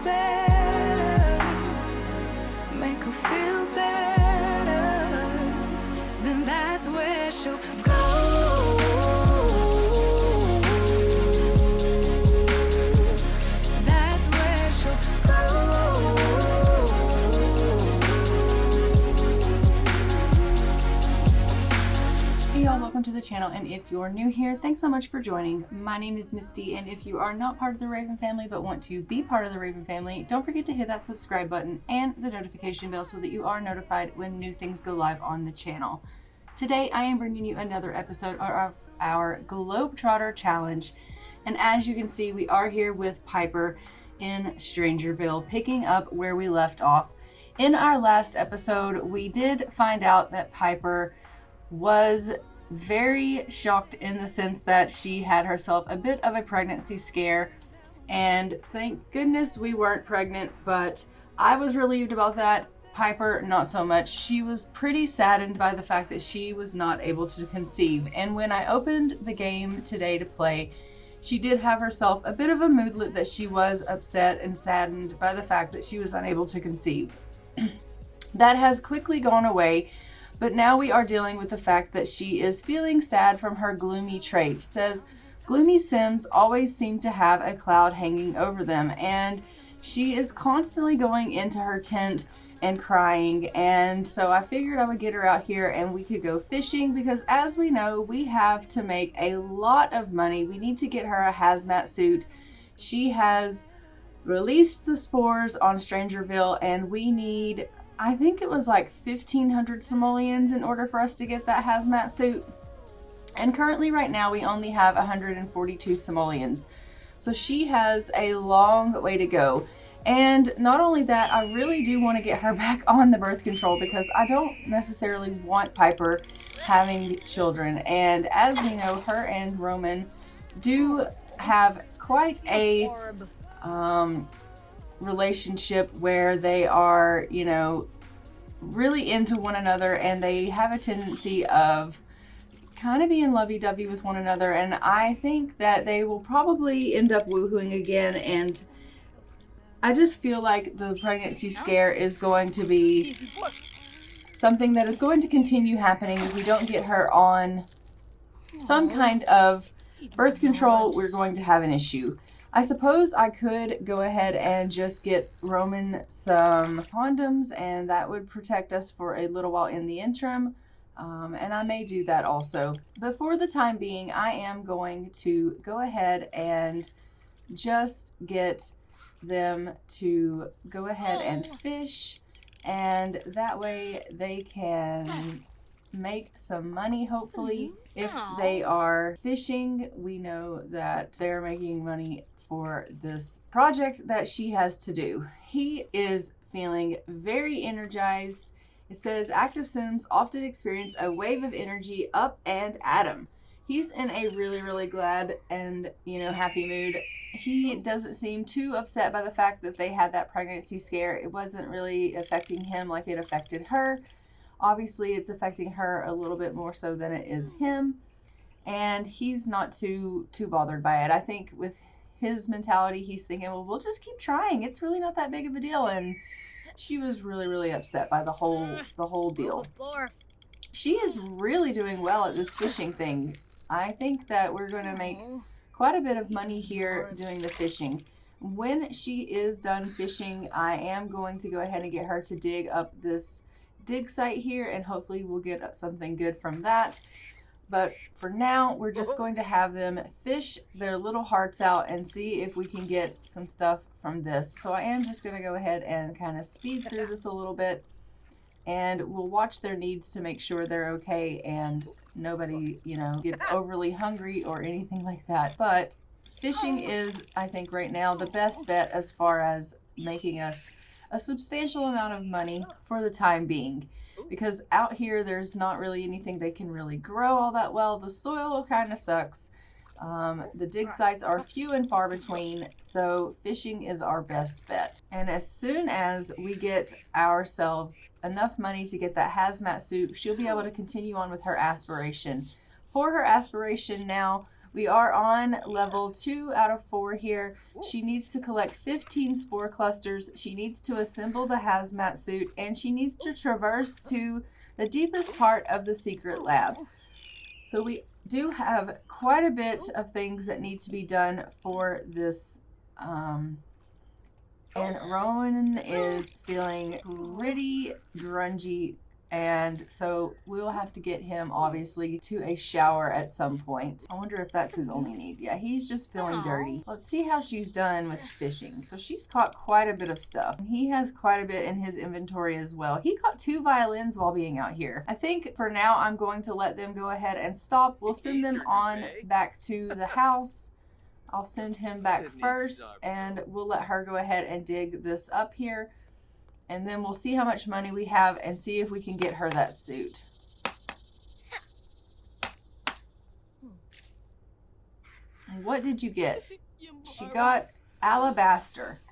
better, make her feel better, then that's where she'll go. That's where she'll go. Hey y'all, welcome to the channel, and if you're new here, thanks so much for joining. My name is Misty, and if you are not part of the Raven family but want to be part of the Raven family, don't forget to hit that subscribe button and the notification bell so that you are notified when new things go live on the channel. Today I am bringing you another episode of our Globetrotter challenge, and as you can see, we are here with Piper in Strangerville, picking up where we left off. In our last episode, we did find out that Piper was very shocked in the sense that she had herself a bit of a pregnancy scare, and thank goodness we weren't pregnant, but I was relieved about that. Piper, not so much. She was pretty saddened by the fact that she was not able to conceive, and when I opened the game today to play, she did have herself a bit of a moodlet that she was upset and saddened by the fact that she was unable to conceive. That has quickly gone away, but now we are dealing with the fact that she is feeling sad from her gloomy trait. It says, gloomy Sims always seem to have a cloud hanging over them, and she is constantly going into her tent and crying, and so I figured I would get her out here and we could go fishing, because as we know, we have to make a lot of money. We need to get her a hazmat suit. She has released the spores on Strangerville, and we need, I think it was like 1,500 simoleons in order for us to get that hazmat suit. And currently right now we only have 142 simoleons. So she has a long way to go. And not only that, I really do want to get her back on the birth control, because I don't necessarily want Piper having children. And as we know, her and Roman do have quite a relationship where they are, you know, really into one another, and they have a tendency of kind of being lovey-dovey with one another, and I think that they will probably end up woohooing again. And I just feel like the pregnancy scare is going to be something that is going to continue happening. If we don't get her on some kind of birth control, we're going to have an issue. I suppose I could go ahead and just get Roman some condoms, and that would protect us for a little while in the interim. And I may do that also. But for the time being, I am going to go ahead and just get them to go ahead and fish, and that way they can make some money, hopefully. If they are fishing, we know that they're making money for this project that she has to do. He is feeling very energized. It says active Sims often experience a wave of energy up and at him. He's in a really glad and, you know, happy mood. He doesn't seem too upset by the fact that they had that pregnancy scare. It wasn't really affecting him like it affected her. Obviously, it's affecting her a little bit more so than it is him, and he's not too bothered by it. I think with his mentality, he's thinking, well, we'll just keep trying. It's really not that big of a deal. And she was really upset by the whole deal. She is really doing well at this fishing thing. I think that we're going to make quite a bit of money here doing the fishing. When she is done fishing, I am going to go ahead and get her to dig up this dig site here, and hopefully we'll get something good from that. But for now, we're just going to have them fish their little hearts out and see if we can get some stuff from this. So I am just going to go ahead and kind of speed through this a little bit, and we'll watch their needs to make sure they're okay and nobody, you know, gets overly hungry or anything like that. But fishing is, I think right now, the best bet as far as making us a substantial amount of money for the time being, because out here there's not really anything they can really grow all that well. The soil kind of sucks. The dig sites are few and far between, so fishing is our best bet. And as soon as we get ourselves enough money to get that hazmat suit, she'll be able to continue on with her aspiration. For her aspiration now, We are on level 2 out of 4 here. She needs to collect 15 spore clusters. She needs to assemble the hazmat suit, and she needs to traverse to the deepest part of the secret lab. So we do have quite a bit of things that need to be done for this. And Rowan is feeling pretty grungy, and so we will have to get him obviously to a shower at some point. I wonder if that's his only need. Yeah, he's just feeling dirty. Let's see how she's done with fishing. So she's caught quite a bit of stuff. He has quite a bit in his inventory as well. He caught 2 violins while being out here. I think for now I'm going to let them go ahead and stop. We'll send them on back to the house. I'll send him back first, and we'll let her go ahead and dig this up here. And then we'll see how much money we have and see if we can get her that suit. And what did you get? She got alabaster.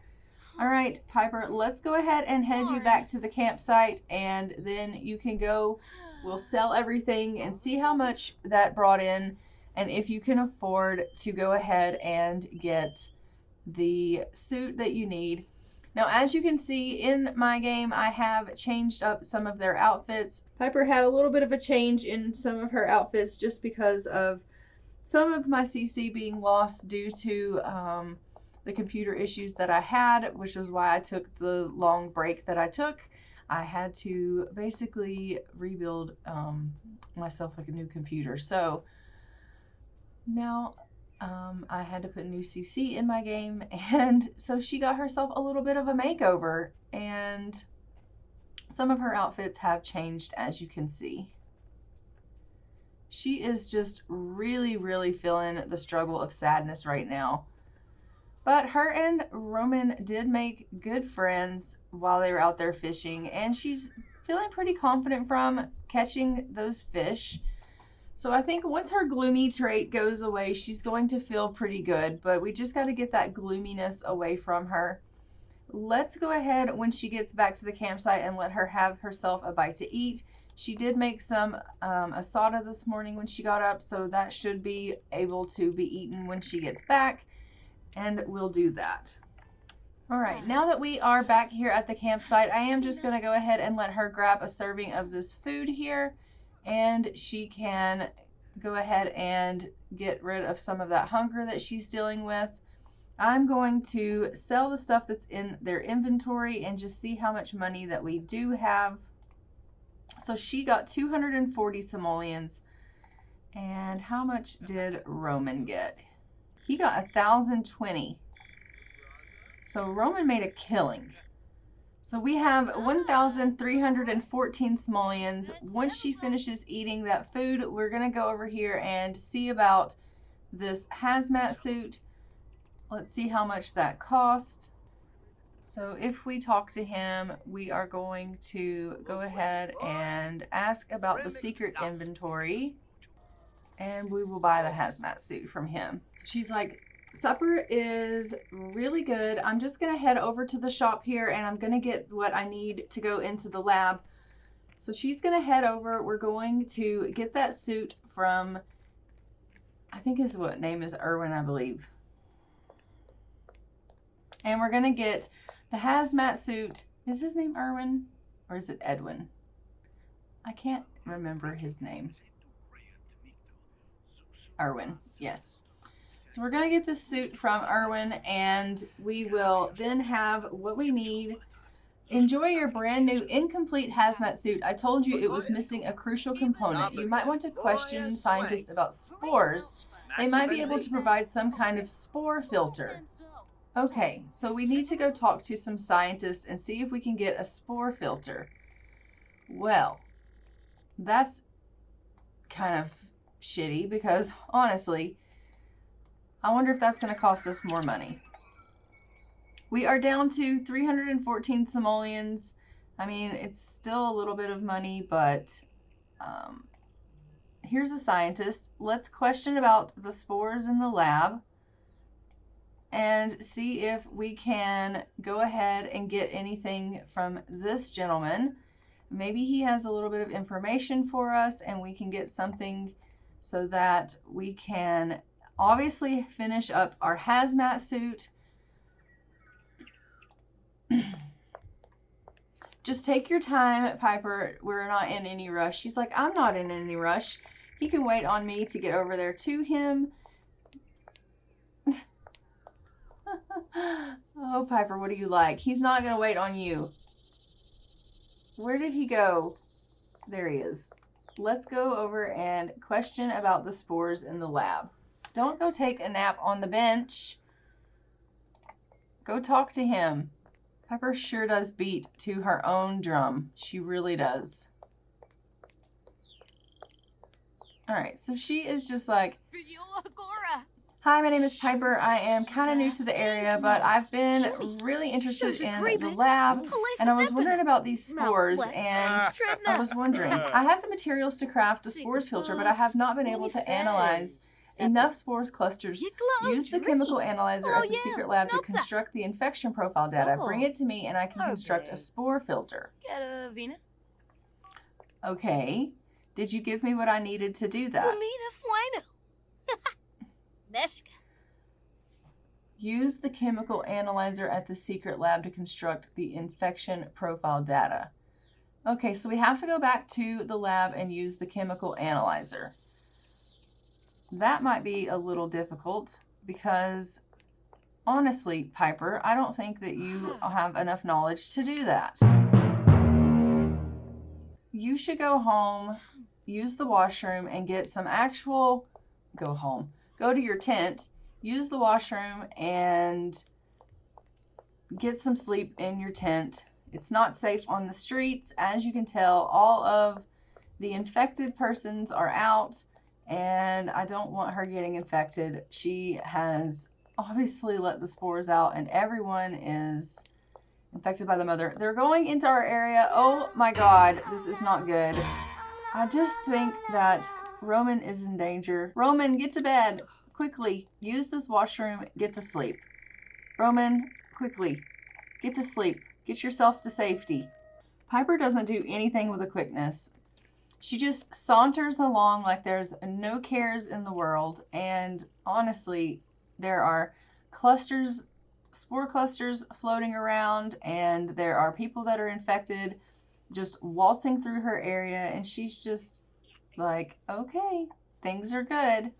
All right, Piper, let's go ahead and head you back to the campsite, and then you can go. We'll sell everything and see how much that brought in, and if you can afford to go ahead and get the suit that you need. Now, as you can see in my game, I have changed up some of their outfits. Piper had a little bit of a change in some of her outfits just because of some of my CC being lost due to the computer issues that I had, which was why I took the long break that I took. I had to basically rebuild myself like a new computer. So now I had to put new CC in my game, and so she got herself a little bit of a makeover, and some of her outfits have changed, as you can see. She is just really, really feeling the struggle of sadness right now. But her and Roman did make good friends while they were out there fishing, and she's feeling pretty confident from catching those fish. So I think once her gloomy trait goes away, she's going to feel pretty good, but we just got to get that gloominess away from her. Let's go ahead when she gets back to the campsite and let her have herself a bite to eat. She did make some asada this morning when she got up, so that should be able to be eaten when she gets back, and we'll do that. All right, now that we are back here at the campsite, I am just going to go ahead and let her grab a serving of this food here, and she can go ahead and get rid of some of that hunger that she's dealing with. I'm going to sell the stuff that's in their inventory and just see how much money that we do have. So she got 240 simoleons. And how much did Roman get? He got 1,020. So Roman made a killing. So we have 1,314 simoleons. Once she finishes eating that food, we're going to go over here and see about this hazmat suit. Let's see how much that cost. So if we talk to him, we are going to go ahead and ask about the secret inventory, and we will buy the hazmat suit from him. She's like, supper is really good. I'm just going to head over to the shop here, and I'm going to get what I need to go into the lab. So she's going to head over. We're going to get that suit from, I think his name is Erwin, I believe. And we're going to get the hazmat suit. Is his name Erwin or is it Edwin? I can't remember his name. Erwin, yes. So we're going to get this suit from Erwin, and we will then have what we need. Enjoy your brand new incomplete hazmat suit. I told you it was missing a crucial component. You might want to question scientists about spores. They might be able to provide some kind of spore filter. Okay, so we need to go talk to some scientists and see if we can get a spore filter. Well, that's kind of shitty because, honestly, I wonder if that's going to cost us more money. We are down to 314 simoleons. I mean, it's still a little bit of money, but here's a scientist. Let's question about the spores in the lab and see if we can go ahead and get anything from this gentleman. Maybe he has a little bit of information for us and we can get something so that we can obviously finish up our hazmat suit. Just take your time, Piper. We're not in any rush. She's like, I'm not in any rush. He can wait on me to get over there to him. Oh, Piper, what do you like? He's not going to wait on you. Where did he go? There he is. Let's go over and question about the spores in the lab. Don't go take a nap on the bench. Go talk to him. Pepper sure does beat to her own drum. She really does. All right, so she is just like, hi, my name is Piper. I am kind of new to the area, but I've been really interested in the lab, and I was wondering about these spores, and I was wondering, I have the materials to craft a spores filter, but I have not been able to analyze enough spores clusters. Use the chemical analyzer at the secret lab to construct the infection profile data. Bring it to me and I can construct a spore filter. Okay. Did you give me what I needed to do that? Use the chemical analyzer at the secret lab to construct the infection profile data. Okay, so we have to go back to the lab and use the chemical analyzer. That might be a little difficult because, honestly, Piper, I don't think that you have enough knowledge to do that. You should go home, use the washroom, and get some actual... Go to your tent, use the washroom, and get some sleep in your tent. It's not safe on the streets. As you can tell, all of the infected persons are out. And I don't want her getting infected. She has obviously let the spores out and everyone is infected by the mother. They're going into our area. Oh my God, this is not good. I just think that Roman is in danger. Roman, get to bed quickly. Use this washroom. Get to sleep. Roman, quickly. Get to sleep. Get yourself to safety. Piper doesn't do anything with a quickness. She just saunters along like there's no cares in the world. And honestly, there are clusters, spore clusters floating around, and there are people that are infected just waltzing through her area. And she's just like, okay, things are good.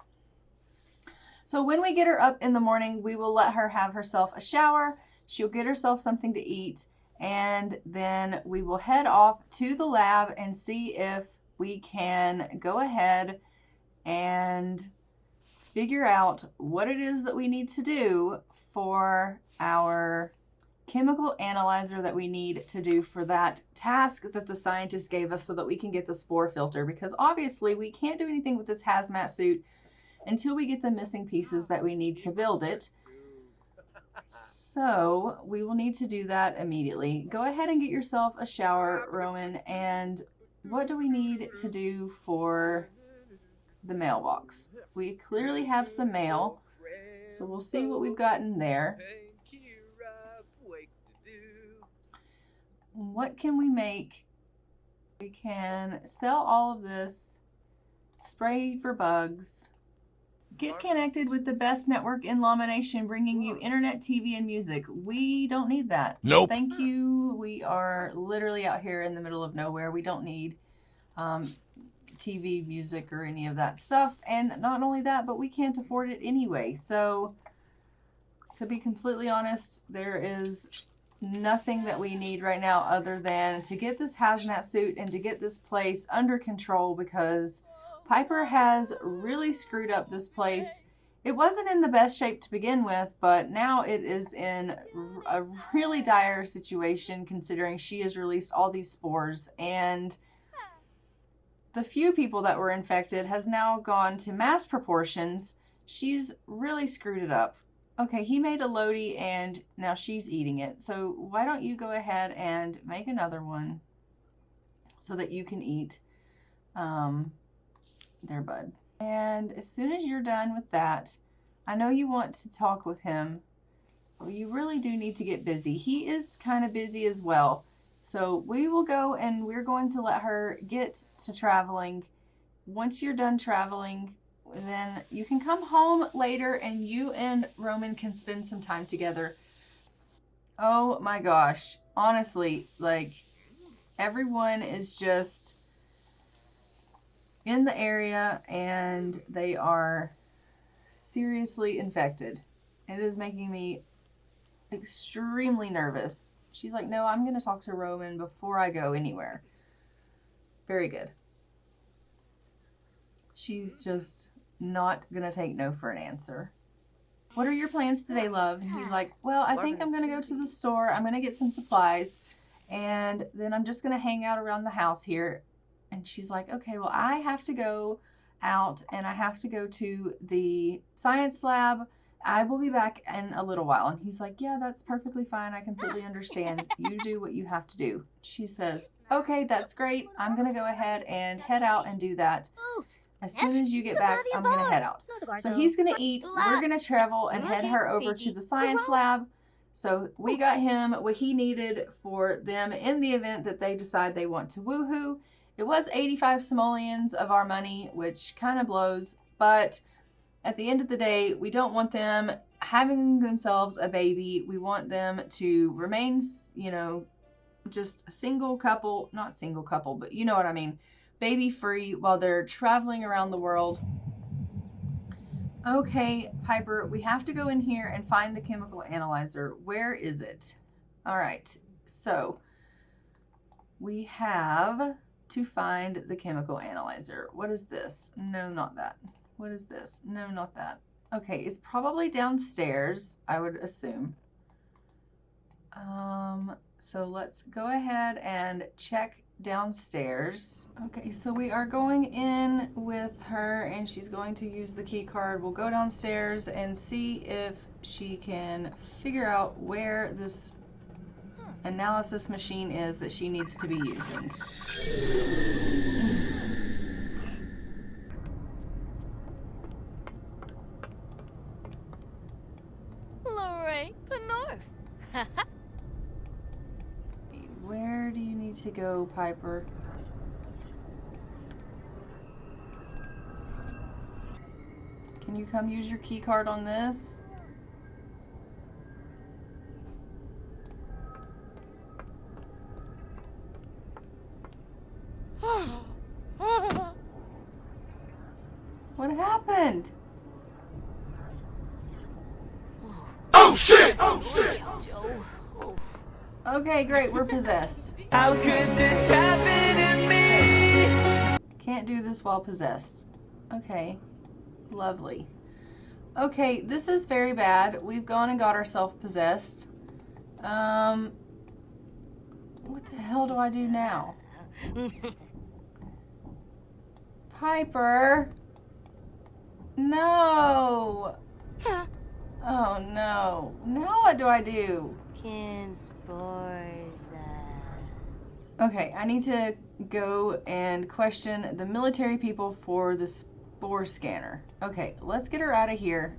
So when we get her up in the morning, we will let her have herself a shower. She'll get herself something to eat. And then we will head off to the lab and see if we can go ahead and figure out what it is that we need to do for our chemical analyzer that we need to do for that task that the scientist gave us so that we can get the spore filter, because obviously we can't do anything with this hazmat suit until we get the missing pieces that we need to build it. So we will need to do that immediately. Go ahead and get yourself a shower, Rowan, and what do we need to do for the mailbox? We clearly have some mail, so we'll see what we've got in there. What can we make? We can sell all of this, spray for bugs, get connected with the best network in Llama Nation, bringing you internet, TV, and music. We don't need that. Nope. Thank you. We are literally out here in the middle of nowhere. We don't need TV, music, or any of that stuff. And not only that, but we can't afford it anyway. So, to be completely honest, there is nothing that we need right now other than to get this hazmat suit and to get this place under control, because Piper has really screwed up this place. It wasn't in the best shape to begin with, but now it is in a really dire situation considering she has released all these spores, and the few people that were infected has now gone to mass proportions. She's really screwed it up. Okay, he made a Lodi and now she's eating it. So why don't you go ahead and make another one so that you can eat there, bud. And as soon as you're done with that, I know you want to talk with him. Well, you really do need to get busy. He is kind of busy as well. So we will go and we're going to let her get to traveling. Once you're done traveling, then you can come home later and you and Roman can spend some time together. Oh my gosh. Honestly, like, everyone is just in the area and they are seriously infected. It is making me extremely nervous. She's like, no, I'm going to talk to Roman before I go anywhere. Very good. She's just not going to take no for an answer. What are your plans today, love? And he's like, well, I think I'm going to go to the store. I'm going to get some supplies. And then I'm just going to hang out around the house here. And she's like, okay, well, I have to go out and I have to go to the science lab. I will be back in a little while. And he's like, yeah, that's perfectly fine. I completely understand. You do what you have to do. She says, okay, that's great. I'm going to go ahead and head out and do that. As soon as you get back, I'm going to head out. So he's going to eat. We're going to travel and head her over to the science lab. So we got him what he needed for them in the event that they decide they want to woohoo. It was 85 simoleons of our money, which kind of blows. But at the end of the day, we don't want them having themselves a baby. We want them to remain, you know, just a single couple. Not single couple, but you know what I mean. Baby free while they're traveling around the world. Okay, Piper, we have to go in here and find the chemical analyzer. Where is it? All right, so we have to find the chemical analyzer. What is this? No, not that. What is this? No, not that. Okay, it's probably downstairs, I would assume. So let's go ahead and check downstairs. Okay, so we are going in with her and she's going to use the key card. We'll go downstairs and see if she can figure out where this analysis machine is that she needs to be using. Where do you need to go, Piper? Can you come use your key card on this? What happened? Oh shit! Oh shit! Okay, great, we're possessed. How could this happen to me? Can't do this while possessed. Okay, lovely. Okay, this is very bad. We've gone and got ourselves possessed. What the hell do I do now? Piper! No! Oh no. Now what do I do? Can spores, Okay, I need to go and question the military people for the spore scanner. Okay, let's get her out of here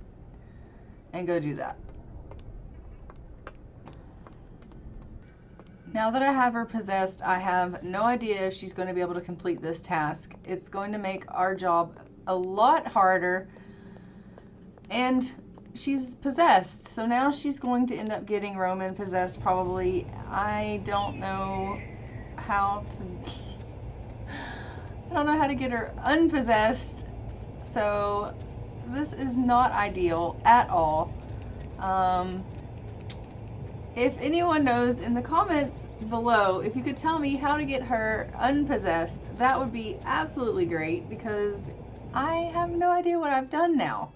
and go do that. Now that I have her possessed, I have no idea if she's going to be able to complete this task. It's going to make our job a lot harder. And she's possessed, so now she's going to end up getting Roman possessed probably. I don't know how to get her unpossessed, so this is not ideal at all. If anyone knows in the comments below, if you could tell me how to get her unpossessed, that would be absolutely great, because I have no idea what I've done now.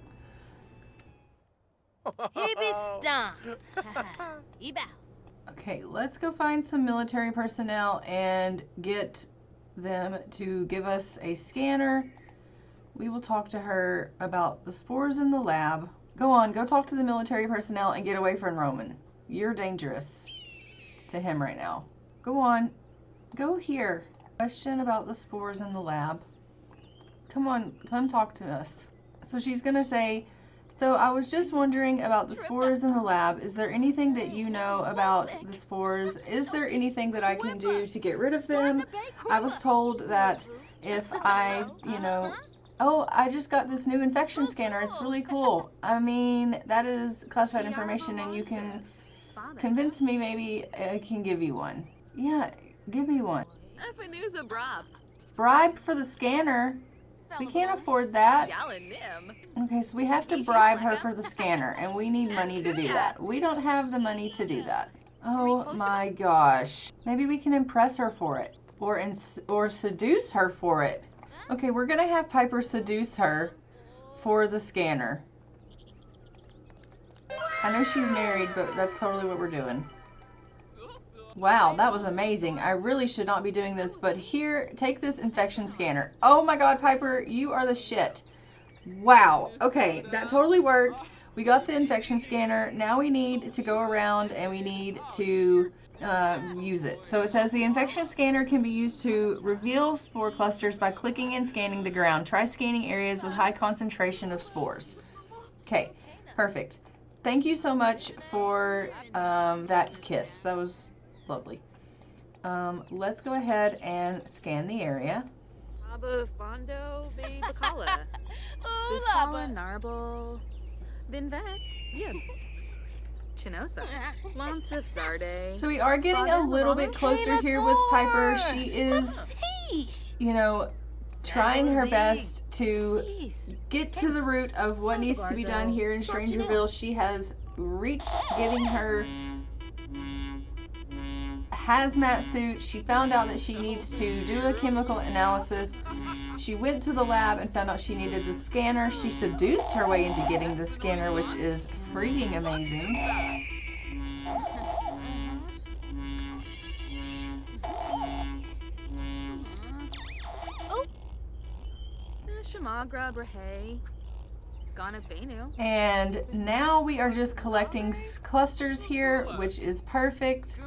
Okay, let's go find some military personnel and get them to give us a scanner. We will talk to her about the spores in the lab. Go on, go talk to the military personnel and get away from Roman. You're dangerous to him right now. Go on, go here. Question about the spores in the lab. Come on, come talk to us. So she's gonna say, so I was just wondering about the spores in the lab. Is there anything that you know about the spores? Is there anything that I can do to get rid of them? I was told that if I, Oh, I just got this new infection scanner. It's really cool. I mean, that is classified information, and you can convince me maybe I can give you one. Yeah, give me one. Bribe for the scanner? We can't afford that. Okay, so we have to bribe her for the scanner, and we need money to do that. We don't have the money to do that. Oh my gosh. Maybe we can impress her for it, or seduce her for it. Okay, we're gonna have Piper seduce her for the scanner. I know she's married, but that's totally what we're doing. Wow, that was amazing. I really should not be doing this, but here, take this infection scanner. Oh my god, Piper, you are the shit. Wow. Okay, that totally worked. We got the infection scanner. Now we need to go around and we need to use it. So it says the infection scanner can be used to reveal spore clusters by clicking and scanning the ground. Try scanning areas with high concentration of spores. Okay, perfect. Thank you so much for that kiss. That was lovely. Let's go ahead and scan the area. Fondo Bacala. Bifala Narble. Binvec. Yes. Chinosa. Lontif Zarde. So we are getting a little bit closer here with Piper. She is, you know, trying her best to get to the root of what needs to be done here in Strangerville. She has reached getting her hazmat suit. She found out that she needs to do a chemical analysis. She went to the lab and found out she needed the scanner. She seduced her way into getting the scanner, which is freaking amazing. Shamagra Brahe. Ghana Benu. And now we are just collecting clusters here, which is perfect.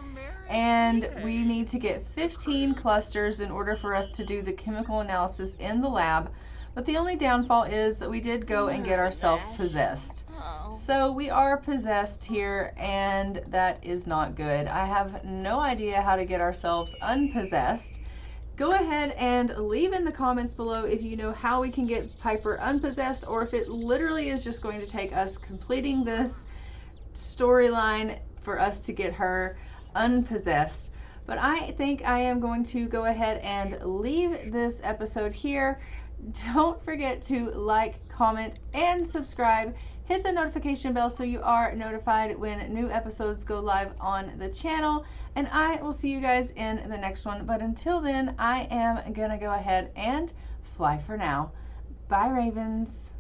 And we need to get 15 clusters in order for us to do the chemical analysis in the lab. But the only downfall is that we did go and get ourselves possessed. So we are possessed here, and that is not good. I have no idea how to get ourselves unpossessed. Go ahead and leave in the comments below if you know how we can get Piper unpossessed, or if it literally is just going to take us completing this storyline for us to get her unpossessed. But I think I am going to go ahead and leave this episode here. Don't forget to like, comment, and subscribe. Hit the notification bell so you are notified when new episodes go live on the channel. And I will see you guys in the next one. But until then, I am going to go ahead and fly for now. Bye, Ravens.